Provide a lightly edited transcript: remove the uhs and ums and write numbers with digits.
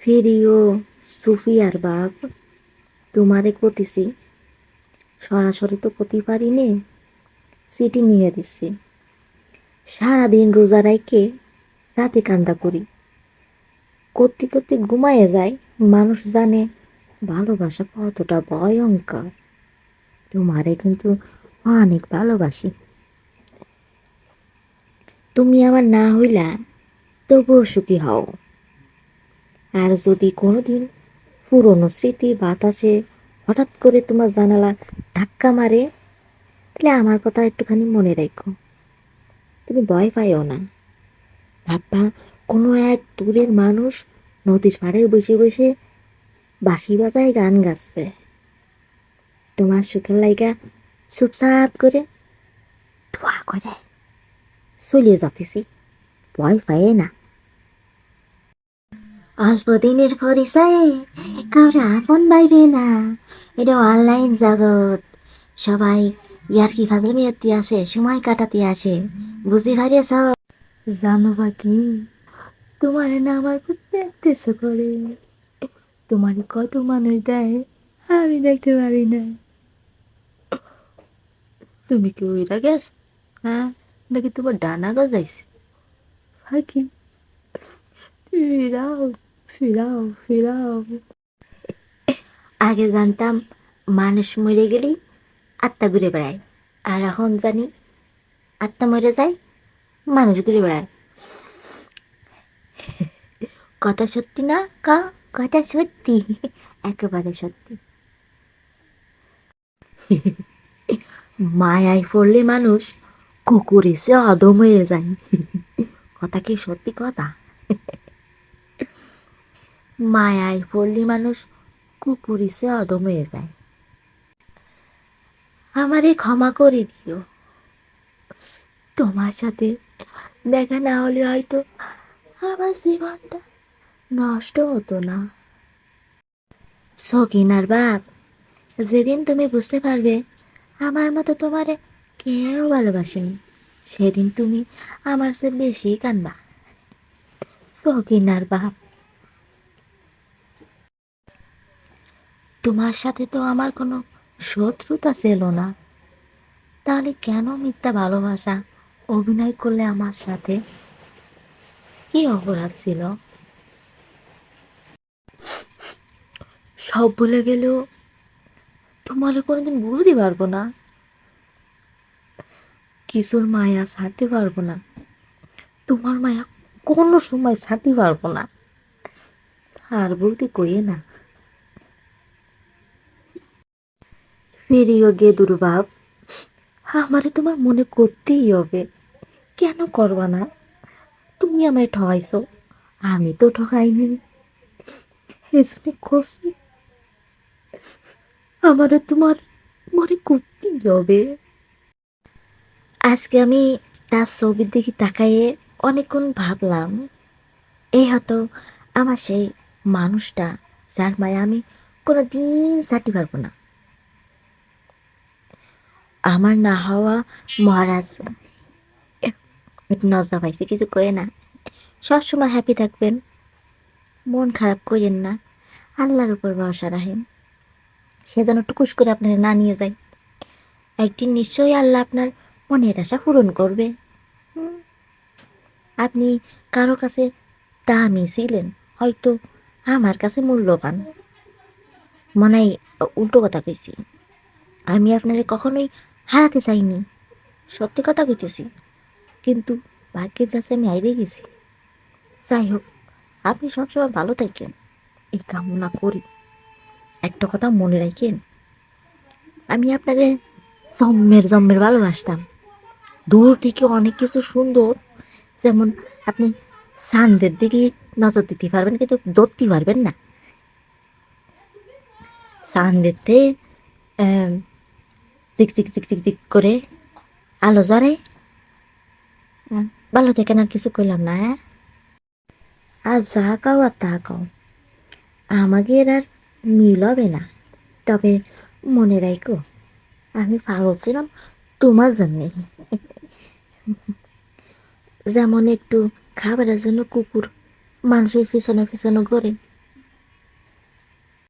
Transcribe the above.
ফিরিও সুফিয়ার বাপ, তোমারে কতিছি, সরাসরি তো কতি পারি নে, সিটি নিয়ে দিচ্ছি। সারাদিন রোজা রাইকে রাতে কান্দা করি, করতে করতে ঘুমায়ে যায়। মানুষ জানে ভালোবাসা কতটা ভয়ঙ্কর। তোমারে কিন্তু অনেক ভালোবাসি। তুমি আমার না হইলা তবুও সুখী হও। আর যদি কোনোদিন পুরনো স্মৃতি বাতাসে হঠাৎ করে তোমার জানালা ধাক্কা মারে, তাহলে আমার কথা একটুখানি মনে রাখো। তুমি ভয় পাইও না। ভাববা কোনো এক দূরের মানুষ নদীর পাড়ে বসে বসে বাঁশি বাজায় গান গাচ্ছে। তোমার সুখের লাইগা চুপচাপ করে ধোয়া করে চলিয়ে যাতেছি। ভয় পায়ে না। অল্প দিনের পরিচয়ে কাউরে আপন ভাইবে না। এটা অনলাইন জগৎ। সবাই ইয়ার্কি ফাজলামি করতে আসে, সময় কাটাতে আসে। বুঝি ভারিয়েছ? জানো বা কি, তোমারে না আমার খুব দেখতেছে করে। তোমারে কত মানুষ দেয় আমি দেখতে পারি না। তুমি কি ওইরা গেছ? হ্যাঁ, নাকি তোমার ডানা গজাইছে? ফাঁকি, ফিরাও, ফিরাও, ফিরাও। আগে জানতাম মানুষ মরে গেলেই আত্মা ঘুরে বেড়ায়, আর এখন জানি আত্মা মরে যায়, মানুষ ঘুরে বেড়ায়। কথা সত্যি না কা? কথা সত্যি, একেবারে সত্যি। মায়ায় পড়লে মানুষ কুকুর এসে অদম হয়ে যায়। কথা কি সত্যি কথা? মায়ায় পড়লে মানুষ কুকুর এসে অদম হয়ে যায়। আমারে ক্ষমা করে দিও। তোমার সাথে দেখা না হলে হয়তো আমার জীবনটা নষ্ট হতো না। সকিনার বাপ, যেদিন তুমি বুঝতে পারবে আমার মতো তোমারে কেউ ভালোবাসেনি, সেদিন তুমি আমার চেয়ে বেশি কানবা। সকিনার বাপ, তোমার সাথে তো আমার কোনো শত্রুতা ছিল না, তাহলে কেন মিথ্যা ভালোবাসা অভিনয় করলে আমার সাথে? কি অপরাধ ছিল? সব ভুলে গেলেও তোমারে কোনোদিন ভুলতে পারবো না। কিছুর মায়া ছাড়তে পারবো না। তোমার মায়া কোনো সময় ছাড়তে পারবো না। আর বলতে কইয়ে না। প্রিয় গেদুর বাপ, আমারে তোমার মনে করতেই হবে। কেন করবা না? তুমি আমায় ঠকাইছো, আমি তো ঠকাইনি। এজন্য কষ্ট আমারে তোমার মনে করতেই হবে। আজকে আমি তার ছবির দিকে তাকাইয়ে অনেকক্ষণ ভাবলাম, এই হয়তো আমার সেই মানুষটা যার মায়া আমি কোনো দিন ছাড়তে পারবো না। আমার না হওয়া মহারাজ একটু নজা পাইছে, কিছু কয়ে না। সবসময় হ্যাপি থাকবেন, মন খারাপ করেন না, আল্লাহর উপর ভরসা রাখেন। সে যেন টুকুস করে আপনার না নিয়ে যায়। একদিন নিশ্চয়ই আল্লাহ আপনার মনের আশা পূরণ করবে। আপনি কারো কাছে দামি ছিলেন, হয়তো আমার কাছে মূল্যবান। মনে হয় উল্টো কথা কইছি। আমি আপনারে কখনোই হারাতে চাইনি, সত্যি কথা কইতেছি। কিন্তু ভাগ্যের কাছে আমি আইরে গেছি। যাই হোক, আপনি সবসময় ভালো থাকেন, এই কামনা করি। একটা কথা মনে রাখেন, আমি আপনারে জন্মের জন্মের ভালোবাসতাম। দূর থেকে অনেক কিছু সুন্দর, যেমন আপনি চাঁদের দিকে নজর দিতে পারবেন কিন্তু ধরতে পারবেন না। চাঁদেতে চিক চিক চিক চিক চিক করে আলো জ্বরে। ভালো থেকে আর কিছু কইলাম না, হ্যাঁ? আর যা কাও আর তা কাও, আমাকে আর মিল হবে না। তবে মনে রাখো, আমি পাগল ছিলাম তোমার জন্যে। যেমন একটু খাবারের জন্য কুকুর মানুষের পিছনে পিছনে ঘোরে,